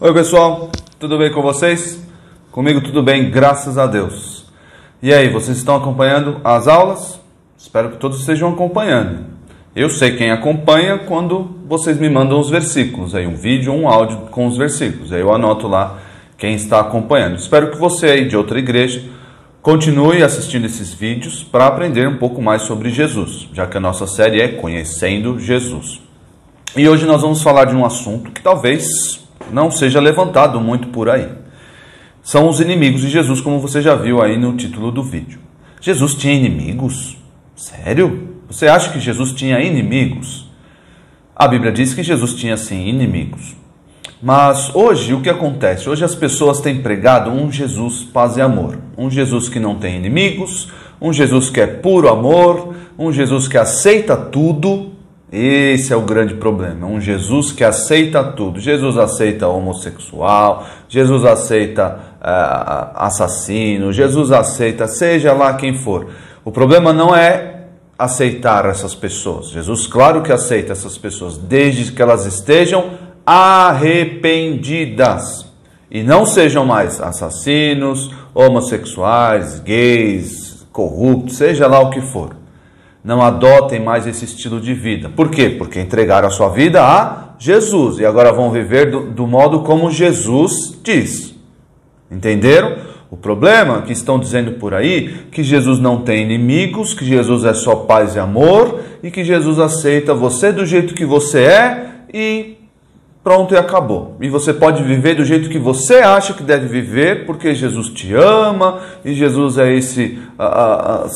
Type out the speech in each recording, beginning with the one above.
Oi pessoal, tudo bem com vocês? Comigo tudo bem, graças a Deus. E aí, vocês estão acompanhando as aulas? Espero que todos estejam acompanhando. Eu sei quem acompanha quando vocês me mandam os versículos, aí um vídeo, um áudio com os versículos. Aí eu anoto lá quem está acompanhando. Espero que você aí de outra igreja continue assistindo esses vídeos para aprender um pouco mais sobre Jesus, já que a nossa série é Conhecendo Jesus. E hoje nós vamos falar de um assunto que talvez não seja levantado muito por aí. São os inimigos de Jesus, como você já viu aí no título do vídeo. Jesus tinha inimigos? Sério? Você acha que Jesus tinha inimigos? A Bíblia diz que Jesus tinha sim inimigos. Mas hoje o que acontece? Hoje as pessoas têm pregado um Jesus paz e amor. Um Jesus que não tem inimigos, um Jesus que é puro amor, um Jesus que aceita tudo. Esse é o grande problema, um Jesus que aceita tudo. Jesus aceita homossexual, Jesus aceita assassino, Jesus aceita seja lá quem for. O problema não é aceitar essas pessoas. Jesus, claro que aceita essas pessoas, desde que elas estejam arrependidas e não sejam mais assassinos, homossexuais, gays, corruptos, seja lá o que for. Não adotem mais esse estilo de vida. Por quê? Porque entregaram a sua vida a Jesus e agora vão viver do modo como Jesus diz. Entenderam? O problema é que estão dizendo por aí que Jesus não tem inimigos, que Jesus é só paz e amor e que Jesus aceita você do jeito que você é e pronto, e acabou. E você pode viver do jeito que você acha que deve viver, porque Jesus te ama, e Jesus é esse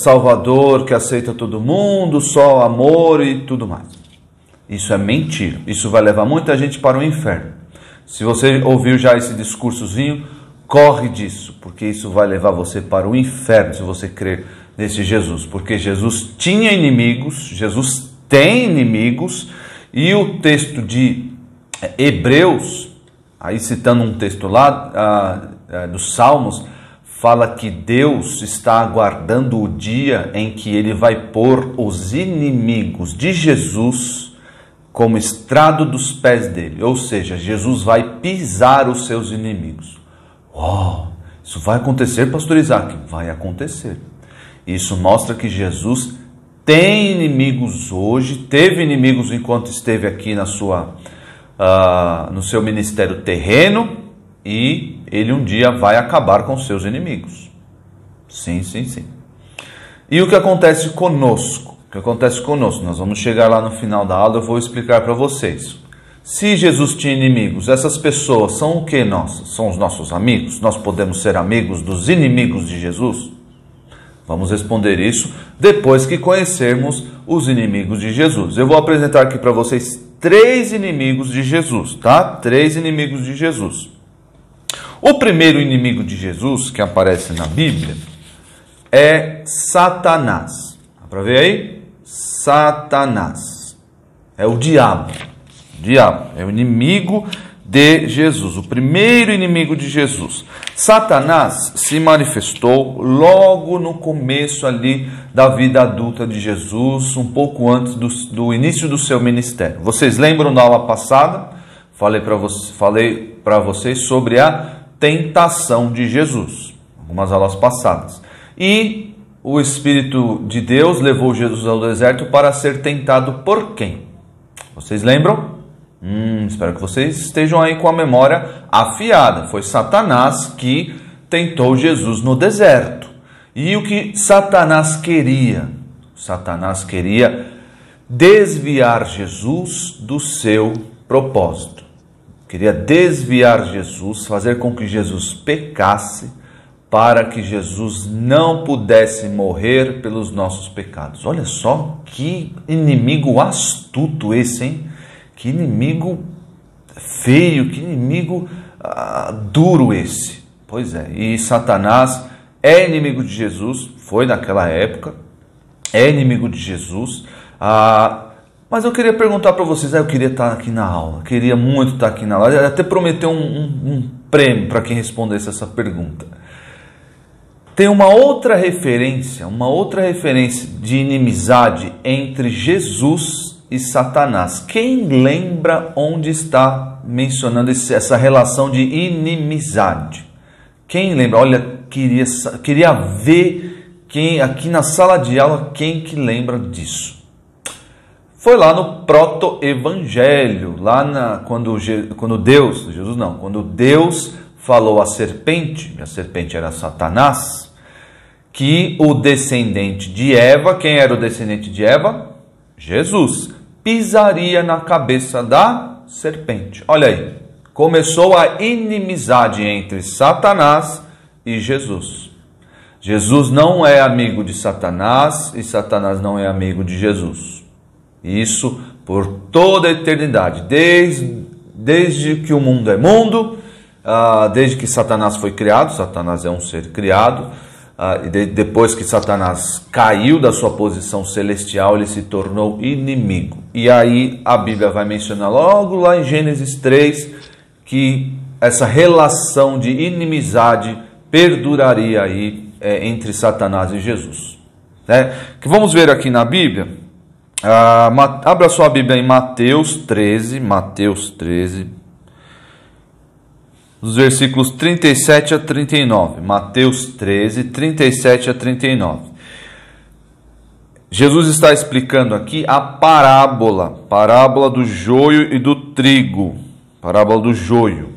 Salvador que aceita todo mundo, só amor e tudo mais. Isso é mentira. Isso vai levar muita gente para o inferno. Se você ouviu já esse discursozinho, corre disso, porque isso vai levar você para o inferno, se você crer nesse Jesus. Porque Jesus tinha inimigos, Jesus tem inimigos, e o texto de Hebreus, aí citando um texto lá dos Salmos, fala que Deus está aguardando o dia em que Ele vai pôr os inimigos de Jesus como estrado dos pés dele. Ou seja, Jesus vai pisar os seus inimigos. Uau! Isso vai acontecer, pastor Isaac? Vai acontecer. Isso mostra que Jesus tem inimigos hoje, teve inimigos enquanto esteve aqui no seu ministério terreno, e ele um dia vai acabar com seus inimigos. Sim, sim, sim. E o que acontece conosco? O que acontece conosco? Nós vamos chegar lá no final da aula, eu vou explicar para vocês. Se Jesus tinha inimigos, essas pessoas são o que nossas? São os nossos amigos? Nós podemos ser amigos dos inimigos de Jesus? Vamos responder isso depois que conhecermos os inimigos de Jesus. Eu vou apresentar aqui para vocês 3 inimigos de Jesus, tá? 3 inimigos de Jesus. O primeiro inimigo de Jesus que aparece na Bíblia é Satanás. Dá para ver aí? Satanás. É o diabo. O diabo é o inimigo de Jesus, o primeiro inimigo de Jesus. Satanás se manifestou logo no começo ali da vida adulta de Jesus, um pouco antes do início do seu ministério. Vocês lembram da aula passada? Falei para vocês sobre a tentação de Jesus, algumas aulas passadas. E o Espírito de Deus levou Jesus ao deserto para ser tentado por quem? Vocês lembram? Espero que vocês estejam aí com a memória afiada. Foi Satanás que tentou Jesus no deserto. E o que Satanás queria? Satanás queria desviar Jesus do seu propósito. Queria desviar Jesus, fazer com que Jesus pecasse, para que Jesus não pudesse morrer pelos nossos pecados. Olha só que inimigo astuto esse, hein? Que inimigo feio, que inimigo duro esse. Pois é, e Satanás é inimigo de Jesus, foi naquela época, é inimigo de Jesus. Mas eu queria perguntar para vocês, eu queria estar aqui na aula, queria muito estar aqui na aula, eu até prometeu um prêmio para quem respondesse essa pergunta. Tem uma outra referência de inimizade entre Jesus e Satanás. Quem lembra onde está mencionando essa relação de inimizade? Quem lembra? Olha, queria ver quem aqui na sala de aula, quem que lembra disso. Foi lá no proto-evangelho, lá quando Deus falou à serpente, e a serpente era Satanás, que o descendente de Eva, quem era o descendente de Eva? Jesus, pisaria na cabeça da serpente. Olha aí, começou a inimizade entre Satanás e Jesus. Jesus não é amigo de Satanás e Satanás não é amigo de Jesus. Isso por toda a eternidade, desde que o mundo é mundo, desde que Satanás foi criado. Satanás é um ser criado, e depois que Satanás caiu da sua posição celestial, ele se tornou inimigo. E aí a Bíblia vai mencionar logo lá em Gênesis 3 que essa relação de inimizade perduraria aí entre Satanás e Jesus. Que vamos ver aqui na Bíblia. Abra sua Bíblia em Mateus 13, dos versículos 37 a 39. Mateus 13, 37 a 39. Jesus está explicando aqui a parábola do joio e do trigo. Parábola do joio.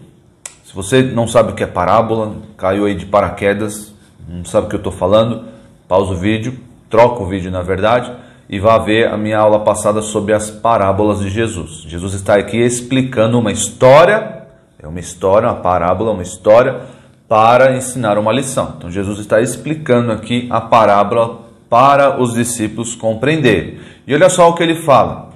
Se você não sabe o que é parábola, caiu aí de paraquedas, não sabe o que eu estou falando, pausa o vídeo, troca o vídeo na verdade, e vá ver a minha aula passada sobre as parábolas de Jesus. Jesus está aqui explicando uma história, uma parábola, uma história para ensinar uma lição. Então Jesus está explicando aqui a parábola para os discípulos compreenderem. E olha só o que ele fala.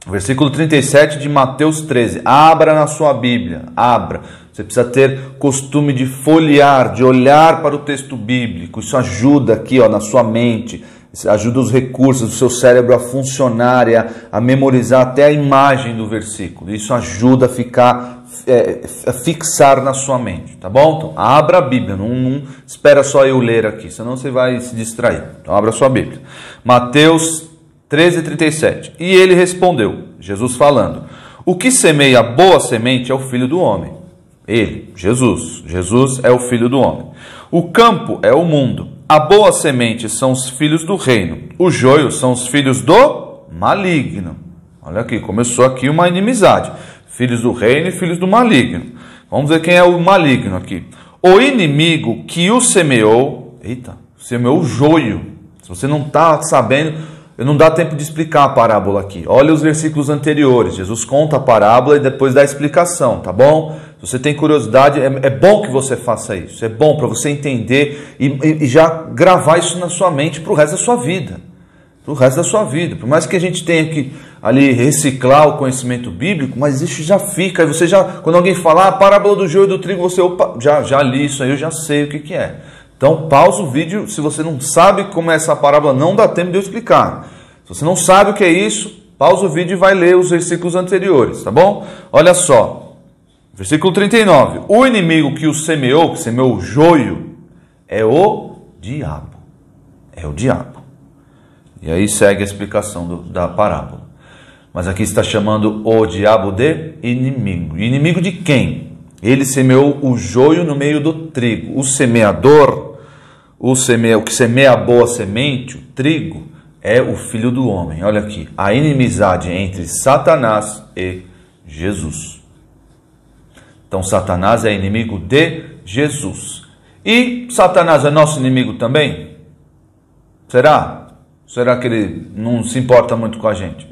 Versículo 37 de Mateus 13. Abra na sua Bíblia, abra. Você precisa ter costume de folhear, de olhar para o texto bíblico. Isso ajuda aqui na sua mente. Ajuda os recursos do seu cérebro a funcionar e a memorizar até a imagem do versículo. Isso ajuda a fixar na sua mente, tá bom? Então, abra a Bíblia, não espera só eu ler aqui, senão você vai se distrair. Então, abra a sua Bíblia. Mateus 13, 37. E ele respondeu, Jesus falando, o que semeia boa semente é o Filho do Homem. Ele, Jesus é o Filho do Homem. O campo é o mundo. A boa semente são os filhos do reino. O joio são os filhos do maligno. Olha aqui, começou aqui uma inimizade. Filhos do reino e filhos do maligno. Vamos ver quem é o maligno aqui. O inimigo que o semeou... semeou o joio. Se você não está sabendo, não dá tempo de explicar a parábola aqui. Olha os versículos anteriores. Jesus conta a parábola e depois dá a explicação, tá bom? Se você tem curiosidade, é bom que você faça isso. É bom para você entender e já gravar isso na sua mente para o resto da sua vida. Para o resto da sua vida. Por mais que a gente tenha que ali reciclar o conhecimento bíblico, mas isso já fica. Aí você quando alguém falar a parábola do joio e do trigo, você, já li isso aí, eu já sei o que é. Então pausa o vídeo. Se você não sabe como é essa parábola, não dá tempo de eu explicar. Se você não sabe o que é isso, pausa o vídeo e vai ler os versículos anteriores, tá bom? Olha só. Versículo 39. O inimigo que semeou o joio, é o diabo. É o diabo. E aí segue a explicação da parábola. Mas aqui está chamando o diabo de inimigo. Inimigo de quem? Ele semeou o joio no meio do trigo. O semeador, o que semeia a boa semente, o trigo, é o Filho do Homem. Olha aqui, a inimizade entre Satanás e Jesus. Então Satanás é inimigo de Jesus. E Satanás é nosso inimigo também? Será? Será que ele não se importa muito com a gente?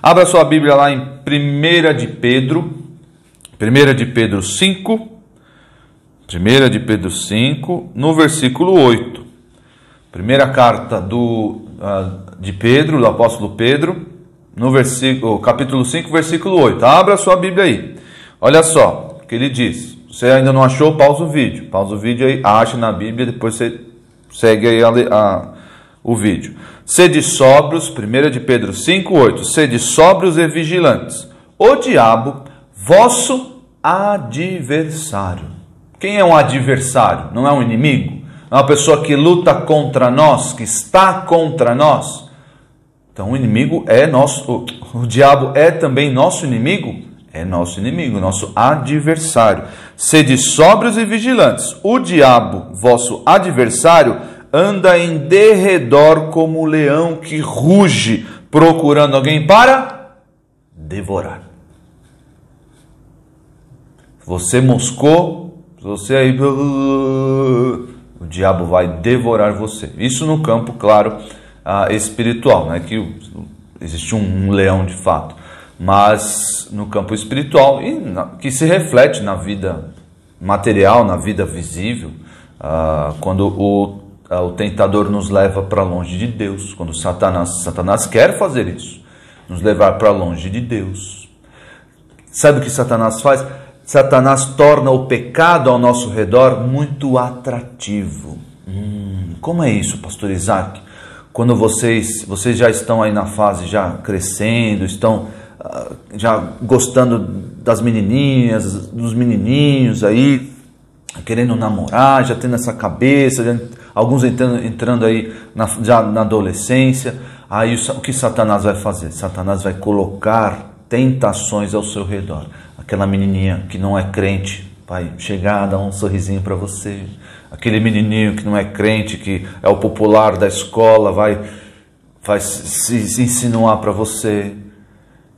Abra sua Bíblia lá em 1 de Pedro 5, 1 de Pedro 5, no versículo 8. Primeira carta de Pedro, do apóstolo Pedro, no capítulo 5, versículo 8. Abra sua Bíblia aí. Olha só o que ele diz. Você ainda não achou? Pausa o vídeo. Pausa o vídeo aí, acha na Bíblia, depois você segue aí o vídeo. Sede sóbrios, 1 de Pedro 5, 8. Sede sóbrios e vigilantes. O diabo, vosso adversário. Quem é um adversário? Não é um inimigo? É uma pessoa que luta contra nós, que está contra nós. Então o inimigo é nosso, o diabo é também nosso inimigo? É nosso inimigo, nosso adversário. Sede sóbrios e vigilantes. O diabo, vosso adversário, anda em derredor como o leão que ruge, procurando alguém para devorar. Você moscou, você aí, o diabo vai devorar você. Isso no campo, claro, espiritual, né? Que existe um leão de fato. Mas no campo espiritual, que se reflete na vida material, na vida visível, quando o tentador nos leva para longe de Deus, quando Satanás quer fazer isso, nos levar para longe de Deus. Sabe o que Satanás faz? Satanás torna o pecado ao nosso redor muito atrativo. Como é isso, pastor Isaac? Quando vocês já estão aí na fase, já crescendo, estão já gostando das menininhas, dos menininhos aí, querendo namorar, já tendo essa cabeça, alguns entrando aí já na adolescência. Aí o que Satanás vai fazer? Satanás vai colocar tentações ao seu redor. Aquela menininha que não é crente vai chegar, dar um sorrisinho para você. Aquele menininho que não é crente, que é o popular da escola, vai se insinuar para você.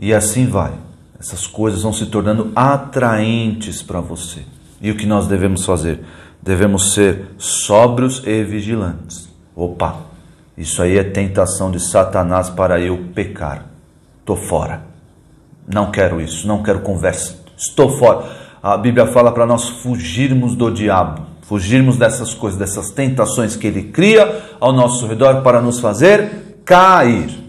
E assim vai. Essas coisas vão se tornando atraentes para você. E o que nós devemos fazer? Devemos ser sóbrios e vigilantes. Opa, isso aí é tentação de Satanás para eu pecar. Estou fora. Não quero isso, não quero conversa. Estou fora. A Bíblia fala para nós fugirmos do diabo. Fugirmos dessas coisas, dessas tentações que ele cria ao nosso redor para nos fazer cair.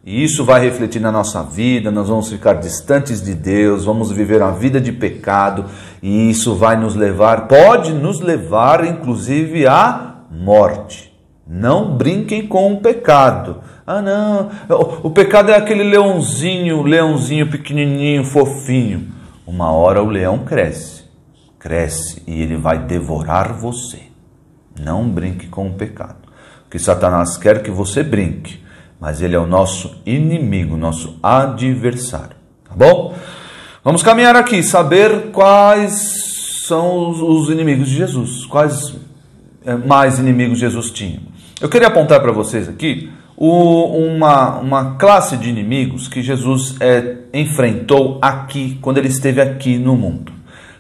E isso vai refletir na nossa vida, nós vamos ficar distantes de Deus, vamos viver uma vida de pecado, e isso vai nos levar, pode nos levar inclusive à morte. Não brinquem com o pecado. Não, o pecado é aquele leãozinho pequenininho, fofinho. Uma hora o leão cresce e ele vai devorar você. Não brinque com o pecado. Porque Satanás quer que você brinque. Mas ele é o nosso inimigo, nosso adversário. Tá bom? Vamos caminhar aqui, saber quais são os inimigos de Jesus. Quais mais inimigos Jesus tinha. Eu queria apontar para vocês aqui uma classe de inimigos que Jesus enfrentou aqui, quando ele esteve aqui no mundo.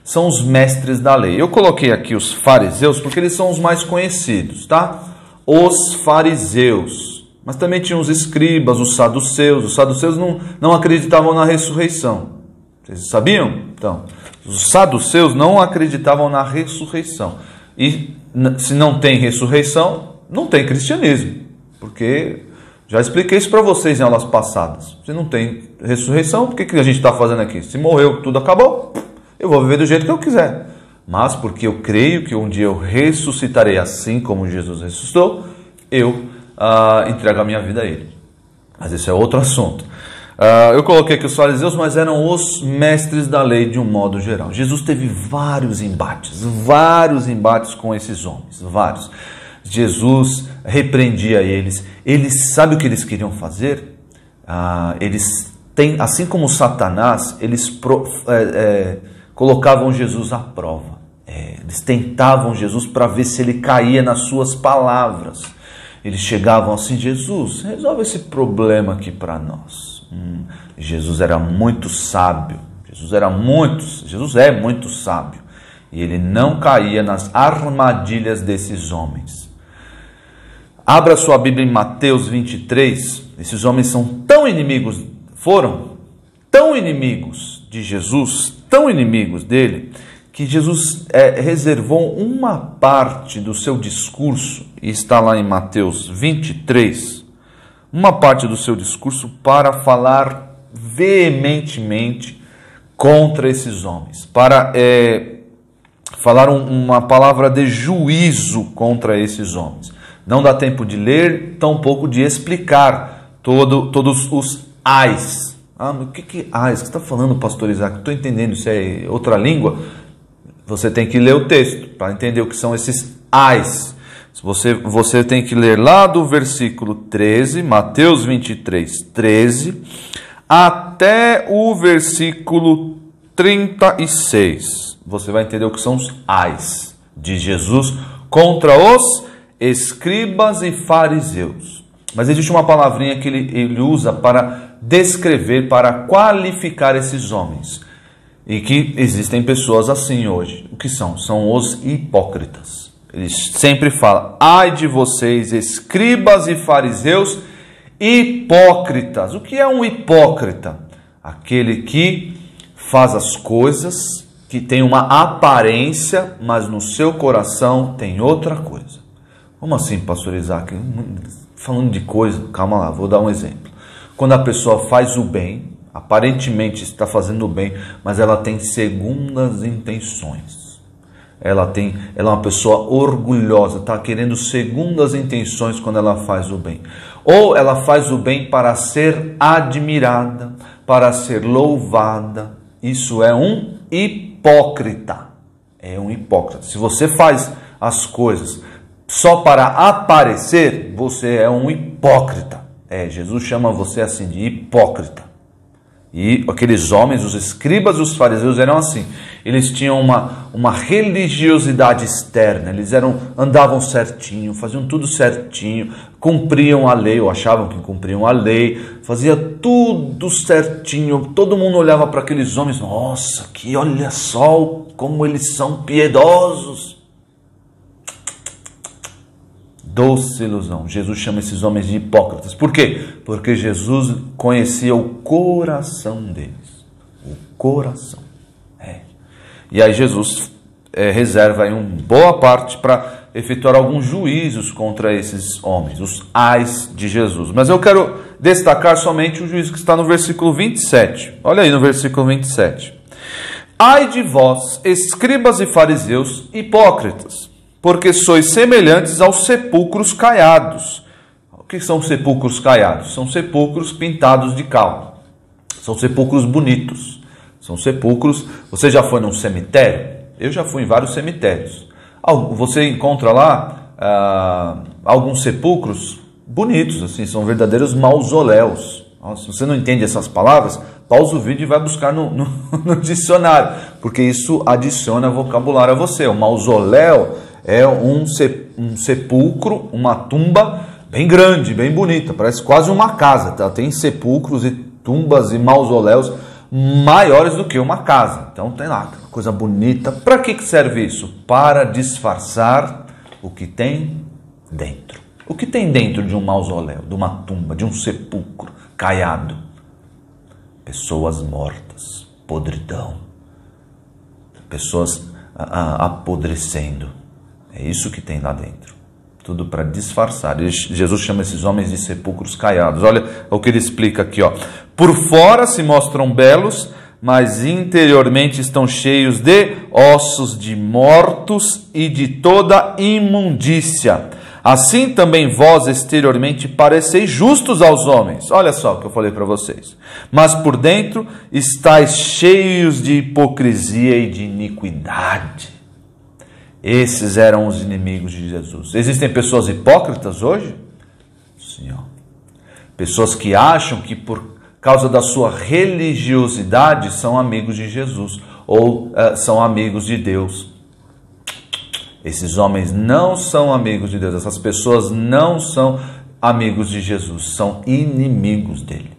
São os mestres da lei. Eu coloquei aqui os fariseus porque eles são os mais conhecidos, tá? Os fariseus. Mas também tinha os escribas, os saduceus. Os saduceus não acreditavam na ressurreição. Vocês sabiam? Então, os saduceus não acreditavam na ressurreição. E se não tem ressurreição, não tem cristianismo. Porque já expliquei isso para vocês em aulas passadas. Se não tem ressurreição, por que a gente está fazendo aqui? Se morreu, tudo acabou, eu vou viver do jeito que eu quiser. Mas porque eu creio que um dia eu ressuscitarei assim como Jesus ressuscitou, eu entrego a minha vida a ele. Mas esse é outro assunto. Eu coloquei aqui os fariseus, mas eram os mestres da lei de um modo geral. Jesus teve vários embates com esses homens, vários. Jesus repreendia eles. Eles, sabe o que eles queriam fazer? Assim como Satanás, eles colocavam Jesus à prova. Eles tentavam Jesus para ver se ele caía nas suas palavras. Eles chegavam assim: Jesus, resolve esse problema aqui para nós. Jesus era muito sábio. Jesus é muito sábio. E ele não caía nas armadilhas desses homens. Abra sua Bíblia em Mateus 23. Esses homens foram tão inimigos de Jesus, tão inimigos dele, que Jesus reservou uma parte do seu discurso, e está lá em Mateus 23, uma parte do seu discurso para falar veementemente contra esses homens, para falar uma palavra de juízo contra esses homens. Não dá tempo de ler, tampouco de explicar todos os ais. Mas o que ais? O que você está falando, pastor Isaac? Estou entendendo, isso é outra língua? Você tem que ler o texto para entender o que são esses ais. Você tem que ler lá do versículo 13, Mateus 23, 13, até o versículo 36. Você vai entender o que são os ais de Jesus contra os escribas e fariseus. Mas existe uma palavrinha que ele usa para descrever, para qualificar esses homens. E que existem pessoas assim hoje. O que são? São os hipócritas. Ele sempre fala: ai de vocês, escribas e fariseus, hipócritas. O que é um hipócrita? Aquele que faz as coisas, que tem uma aparência, mas no seu coração tem outra coisa. Como assim, pastor Isaac? Falando de coisa, calma lá, vou dar um exemplo. Quando a pessoa faz o bem, aparentemente está fazendo o bem, mas ela tem segundas intenções. Ela é uma pessoa orgulhosa, está querendo segundas intenções quando ela faz o bem. Ou ela faz o bem para ser admirada, para ser louvada. Isso é um hipócrita. É um hipócrita. Se você faz as coisas só para aparecer, você é um hipócrita. Jesus chama você assim de hipócrita. E aqueles homens, os escribas e os fariseus eram assim. Eles tinham uma religiosidade externa. Eles andavam certinho, faziam tudo certinho, cumpriam a lei, ou achavam que cumpriam a lei, fazia tudo certinho. Todo mundo olhava para aqueles homens: nossa, olha só como eles são piedosos. Doce ilusão. Jesus chama esses homens de hipócritas. Por quê? Porque Jesus conhecia o coração deles. O coração. E aí Jesus reserva aí uma boa parte para efetuar alguns juízos contra esses homens, os ais de Jesus. Mas eu quero destacar somente o juízo que está no versículo 27. Olha aí no versículo 27. Ai de vós, escribas e fariseus, hipócritas, porque sois semelhantes aos sepulcros caiados. O que são sepulcros caiados? São sepulcros pintados de cal. São sepulcros bonitos. São sepulcros... Você já foi num cemitério? Eu já fui em vários cemitérios. Você encontra lá alguns sepulcros bonitos, assim, são verdadeiros mausoléus. Se você não entende essas palavras, pausa o vídeo e vai buscar no dicionário, porque isso adiciona vocabulário a você. O mausoléu é um sepulcro, uma tumba bem grande, bem bonita, parece quase uma casa, tá? Tem sepulcros e tumbas e mausoléus maiores do que uma casa. Então tem lá, coisa bonita. Para que serve isso? Para disfarçar o que tem dentro. O que tem dentro de um mausoléu, de uma tumba, de um sepulcro caiado? Pessoas mortas, podridão, pessoas apodrecendo. É isso que tem lá dentro. Tudo para disfarçar. Jesus chama esses homens de sepulcros caiados. Olha o que ele explica aqui, ó. Por fora se mostram belos, mas interiormente estão cheios de ossos de mortos e de toda imundícia. Assim também vós exteriormente pareceis justos aos homens. Olha só o que eu falei para vocês. Mas por dentro estáis cheios de hipocrisia e de iniquidade. Esses eram os inimigos de Jesus. Existem pessoas hipócritas hoje? Sim, ó. Pessoas que acham que por causa da sua religiosidade são amigos de Jesus ou são amigos de Deus. Esses homens não são amigos de Deus. Essas pessoas não são amigos de Jesus. São inimigos dele.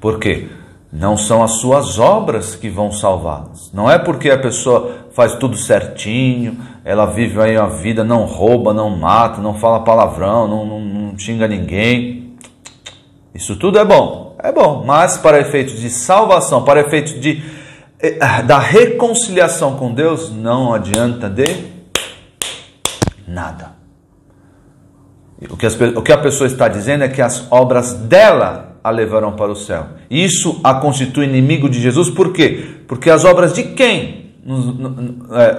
Por quê? Não são as suas obras que vão salvá-las. Não é porque a pessoa faz tudo certinho, ela vive aí a vida, não rouba, não mata, não fala palavrão, não xinga ninguém. Isso tudo é bom, mas para efeitos de salvação, para efeitos da reconciliação com Deus, não adianta de nada. O que a pessoa está dizendo é que as obras dela a levarão para o céu. Isso a constitui inimigo de Jesus, por quê? Porque as obras de quem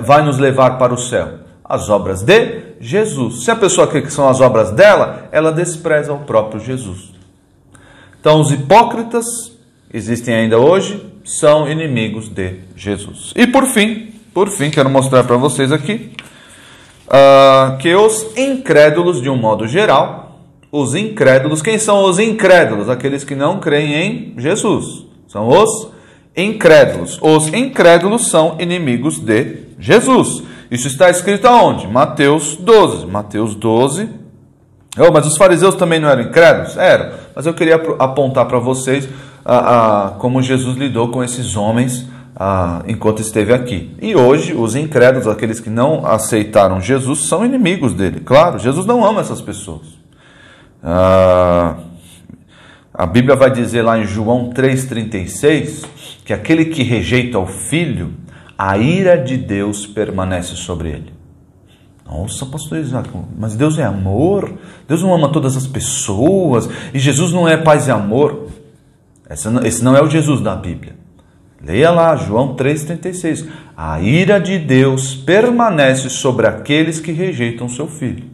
vai nos levar para o céu? As obras de Jesus. Se a pessoa crê que são as obras dela, ela despreza o próprio Jesus. Então os hipócritas, existem ainda hoje, são inimigos de Jesus. E por fim, quero mostrar para vocês aqui, que os incrédulos, de um modo geral, os incrédulos, quem são os incrédulos? Aqueles que não creem em Jesus. São os incrédulos. Os incrédulos são inimigos de Jesus. Isso está escrito aonde? Mateus 12. Mateus 12. Mas os fariseus também não eram incrédulos? Eram. Mas eu queria apontar para vocês como Jesus lidou com esses homens enquanto esteve aqui. E hoje, os incrédulos, aqueles que não aceitaram Jesus, são inimigos dele. Claro, Jesus não ama essas pessoas. A Bíblia vai dizer lá em João 3,36 que aquele que rejeita o Filho, a ira de Deus permanece sobre ele. Nossa, pastor Isaac, mas Deus é amor? Deus não ama todas as pessoas? E Jesus não é paz e amor? Esse não é o Jesus da Bíblia. Leia lá, João 3,36. A ira de Deus permanece sobre aqueles que rejeitam seu Filho.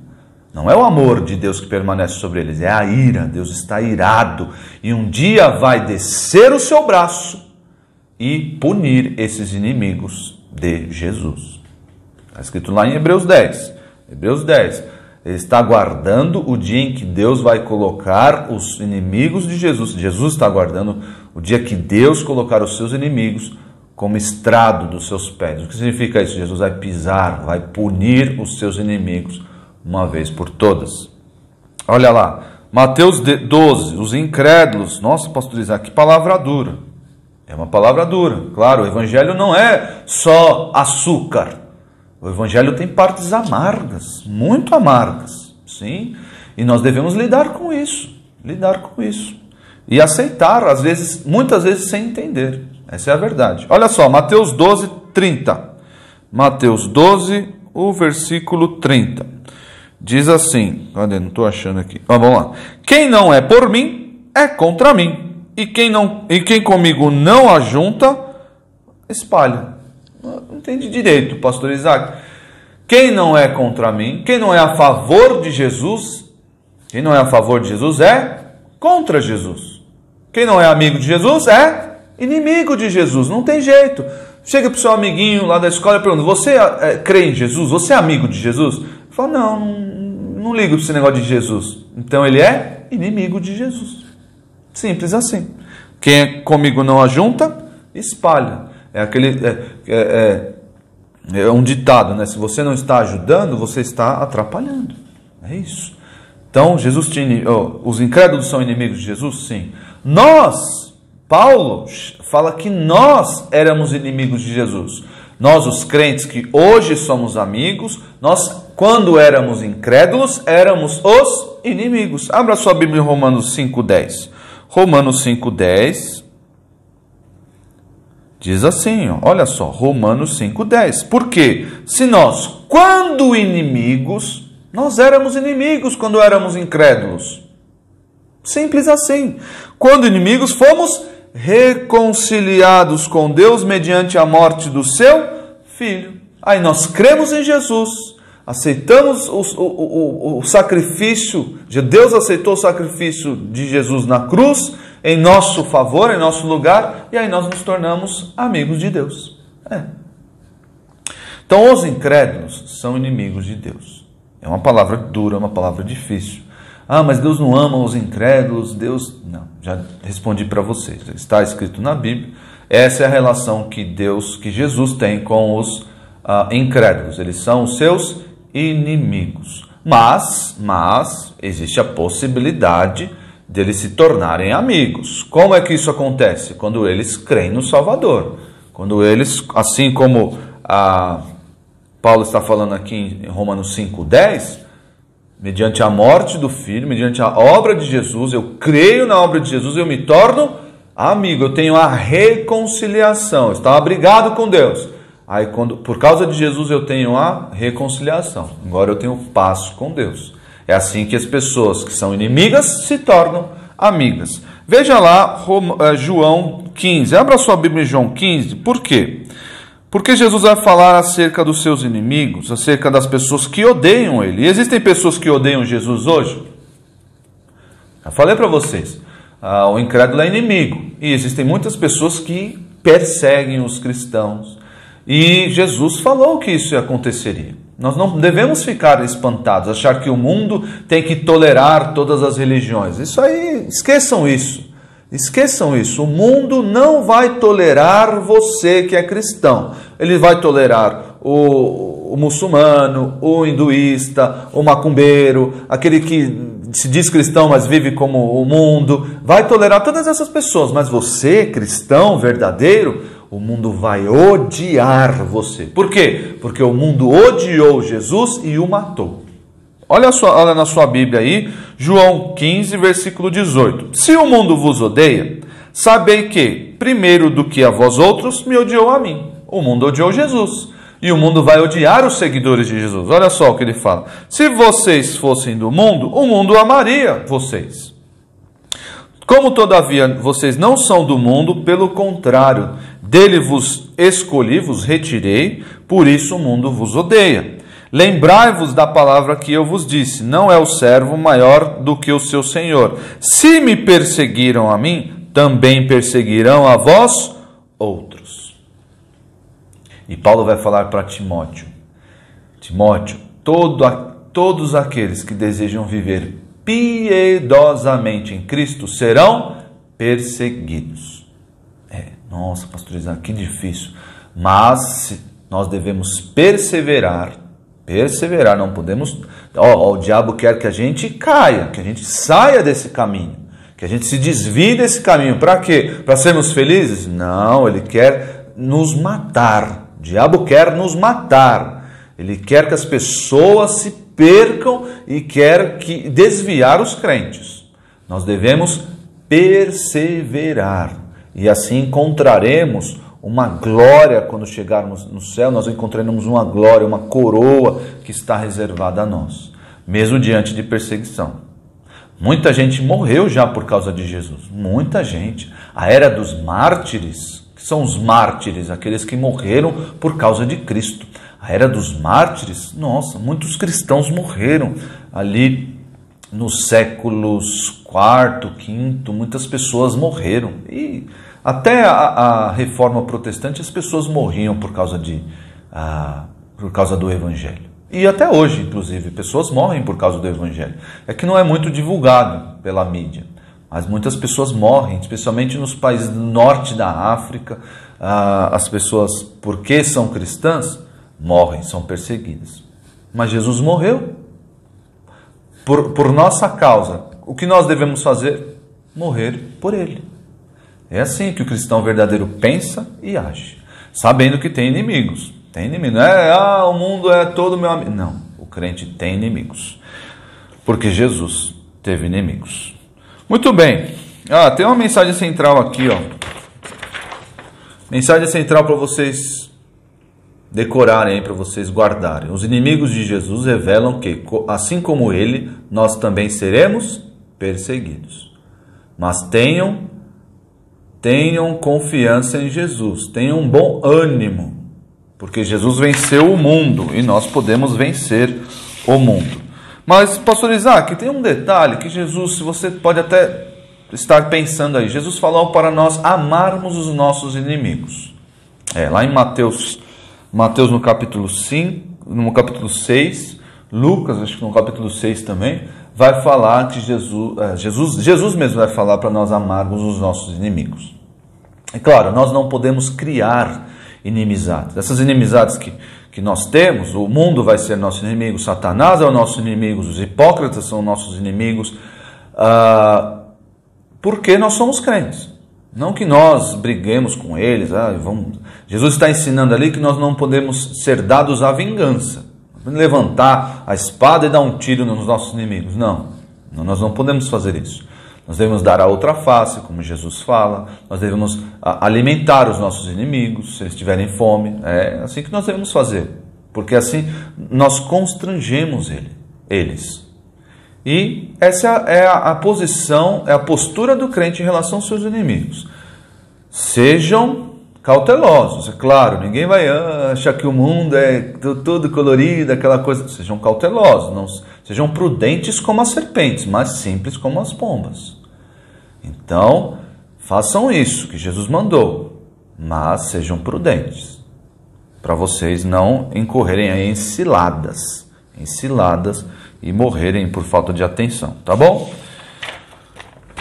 Não é o amor de Deus que permanece sobre eles, é a ira. Deus está irado e um dia vai descer o seu braço e punir esses inimigos de Jesus. Está escrito lá em Hebreus 10. Hebreus 10. Ele está aguardando o dia em que Deus vai colocar os inimigos de Jesus. Jesus está aguardando o dia que Deus colocar os seus inimigos como estrado dos seus pés. O que significa isso? Jesus vai pisar, vai punir os seus inimigos uma vez por todas. Olha lá, Mateus 12, os incrédulos. Nossa, pastor Isaac, que palavra dura. É uma palavra dura. Claro, o evangelho não é só açúcar. O evangelho tem partes amargas, muito amargas, sim, e nós devemos lidar com isso, e aceitar, às vezes, muitas vezes sem entender, essa é a verdade. Olha só, Mateus 12, 30, Mateus 12, o versículo 30, diz assim, cadê? Não estou achando aqui, vamos lá, quem não é por mim, é contra mim, e quem comigo não ajunta, espalha. Não entendi direito, pastor Isaac. Quem não é contra mim, quem não é a favor de Jesus, quem não é a favor de Jesus é contra Jesus. Quem não é amigo de Jesus é inimigo de Jesus. Não tem jeito. Chega para o seu amiguinho lá da escola e pergunta: você crê em Jesus? Você é amigo de Jesus? Fala: não ligo para esse negócio de Jesus. Então ele é inimigo de Jesus. Simples assim. Quem comigo não ajunta, espalha. É um ditado, né? Se você não está ajudando, você está atrapalhando. É isso. Então, os incrédulos são inimigos de Jesus? Sim. Paulo fala que nós éramos inimigos de Jesus. Nós, os crentes que hoje somos amigos, nós, quando éramos incrédulos, éramos os inimigos. Abra sua Bíblia em Romanos 5,10. Romanos 5,10. Diz assim, olha só, Romanos 5,10. Por quê? Se nós, quando inimigos, nós éramos inimigos quando éramos incrédulos. Simples assim. Quando inimigos, fomos reconciliados com Deus mediante a morte do seu Filho. Aí nós cremos em Jesus, aceitamos o sacrifício, Deus aceitou o sacrifício de Jesus na cruz, em nosso favor, em nosso lugar, e aí nós nos tornamos amigos de Deus. Então, os incrédulos são inimigos de Deus. É uma palavra dura, uma palavra difícil. Mas Deus não ama os incrédulos, Deus... Não, já respondi para vocês. Está escrito na Bíblia. Essa é a relação que Jesus tem com os incrédulos. Eles são os seus inimigos. Mas existe a possibilidade deles se tornarem amigos. Como é que isso acontece? Quando eles creem no Salvador. Quando eles, assim como Paulo está falando aqui em Romanos 5,10, mediante a morte do Filho, mediante a obra de Jesus, eu creio na obra de Jesus, eu me torno amigo, eu tenho a reconciliação, eu estava brigado com Deus. Aí, por causa de Jesus, eu tenho a reconciliação. Agora eu tenho paz com Deus. É assim que as pessoas que são inimigas se tornam amigas. Veja lá João 15. Abra sua Bíblia em João 15. Por quê? Porque Jesus vai falar acerca dos seus inimigos, acerca das pessoas que odeiam Ele. E existem pessoas que odeiam Jesus hoje? Eu falei para vocês. O incrédulo é inimigo. E existem muitas pessoas que perseguem os cristãos. E Jesus falou que isso aconteceria. Nós não devemos ficar espantados, achar que o mundo tem que tolerar todas as religiões. Isso aí, esqueçam isso. Esqueçam isso. O mundo não vai tolerar você que é cristão. Ele vai tolerar o muçulmano, o hinduísta, o macumbeiro, aquele que se diz cristão, mas vive como o mundo. Vai tolerar todas essas pessoas. Mas você, cristão verdadeiro, o mundo vai odiar você. Por quê? Porque o mundo odiou Jesus e o matou. Olha na sua Bíblia aí, João 15, versículo 18. Se o mundo vos odeia, sabei que, primeiro do que a vós outros, me odiou a mim. O mundo odiou Jesus. E o mundo vai odiar os seguidores de Jesus. Olha só o que ele fala. Se vocês fossem do mundo, o mundo amaria vocês. Como todavia vocês não são do mundo, pelo contrário, dele vos escolhi, vos retirei, por isso o mundo vos odeia. Lembrai-vos da palavra que eu vos disse, não é o servo maior do que o seu senhor. Se me perseguiram a mim, também perseguirão a vós outros. E Paulo vai falar para Timóteo, Timóteo, todos aqueles que desejam viver piedosamente em Cristo serão perseguidos. Nossa, pastor Isaac, que difícil. Mas nós devemos perseverar, não podemos... o diabo quer que a gente caia, que a gente saia desse caminho, que a gente se desvie desse caminho. Para quê? Para sermos felizes? Não, ele quer nos matar. O diabo quer nos matar. Ele quer que as pessoas se percam e quer desviar os crentes. Nós devemos perseverar. E assim encontraremos uma glória quando chegarmos no céu. Nós encontraremos uma glória, uma coroa que está reservada a nós, mesmo diante de perseguição. Muita gente morreu já por causa de Jesus. Muita gente. A era dos mártires, que são os mártires, aqueles que morreram por causa de Cristo. A era dos mártires, nossa, muitos cristãos morreram ali nos séculos IV, V, muitas pessoas morreram. E até a reforma protestante as pessoas morriam por causa do Evangelho. E até hoje, inclusive, pessoas morrem por causa do Evangelho. É que não é muito divulgado pela mídia, mas muitas pessoas morrem, especialmente nos países do norte da África. As pessoas, porque são cristãs, morrem, são perseguidas. Mas Jesus morreu por nossa causa. O que nós devemos fazer? Morrer por Ele. É assim que o cristão verdadeiro pensa e age, sabendo que tem inimigos. Tem inimigo, não é o mundo é todo meu amigo. Não, o crente tem inimigos, porque Jesus teve inimigos. Muito bem, tem uma mensagem central aqui, mensagem central para vocês decorarem, para vocês guardarem. Os inimigos de Jesus revelam que, assim como ele, nós também seremos perseguidos. Mas tenham confiança em Jesus, tenham bom ânimo, porque Jesus venceu o mundo e nós podemos vencer o mundo. Mas, pastor Isaac, tem um detalhe que Jesus, se você pode até estar pensando aí, Jesus falou para nós amarmos os nossos inimigos. Lá em Mateus no capítulo 5, no capítulo 6, Lucas, acho que no capítulo 6 também, vai falar que Jesus mesmo vai falar para nós amarmos os nossos inimigos. É claro, nós não podemos criar inimizades. Essas inimizades que nós temos, o mundo vai ser nosso inimigo, Satanás é o nosso inimigo, os hipócritas são nossos inimigos, porque nós somos crentes. Não que nós briguemos com eles. Jesus está ensinando ali que nós não podemos ser dados à vingança. Levantar a espada e dar um tiro nos nossos inimigos. Não, nós não podemos fazer isso. Nós devemos dar a outra face, como Jesus fala. Nós devemos alimentar os nossos inimigos, se eles tiverem fome. É assim que nós devemos fazer. Porque assim nós constrangemos eles. E essa é a posição, é a postura do crente em relação aos seus inimigos. Sejam cautelosos, é claro. Ninguém vai achar que o mundo é todo colorido, aquela coisa. Sejam cautelosos, sejam prudentes como as serpentes, mas simples como as pombas. Então, façam isso que Jesus mandou, mas sejam prudentes. para vocês não incorrerem aí em ciladas e morrerem por falta de atenção, tá bom?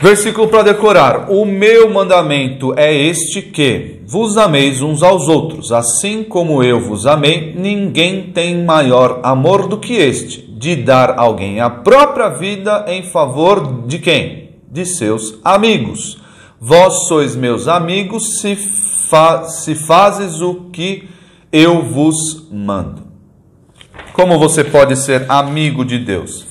Versículo para decorar. O meu mandamento é este, que vos ameis uns aos outros, assim como eu vos amei. Ninguém tem maior amor do que este, de dar alguém a própria vida em favor de quem? De seus amigos. Vós sois meus amigos se fazes o que eu vos mando. Como você pode ser amigo de Deus?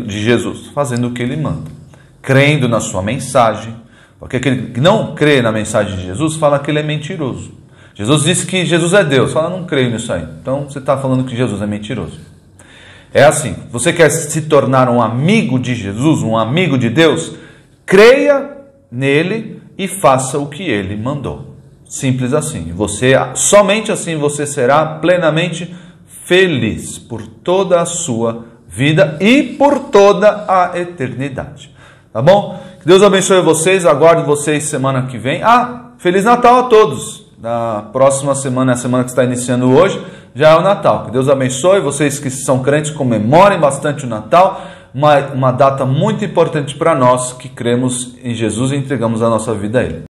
De Jesus, fazendo o que Ele manda. Crendo na sua mensagem, porque aquele que não crê na mensagem de Jesus fala que ele é mentiroso. Jesus disse que Jesus é Deus, fala, não creio nisso aí. Então você está falando que Jesus é mentiroso. É assim, você quer se tornar um amigo de Jesus, um amigo de Deus? Creia nele e faça o que ele mandou. Simples assim. Somente assim você será plenamente feliz por toda a sua vida e por toda a eternidade. Tá bom? Que Deus abençoe vocês, aguardo vocês semana que vem. Feliz Natal a todos! Na próxima semana, a semana que está iniciando hoje, já é o Natal. Que Deus abençoe, vocês que são crentes comemorem bastante o Natal, uma data muito importante para nós que cremos em Jesus e entregamos a nossa vida a Ele.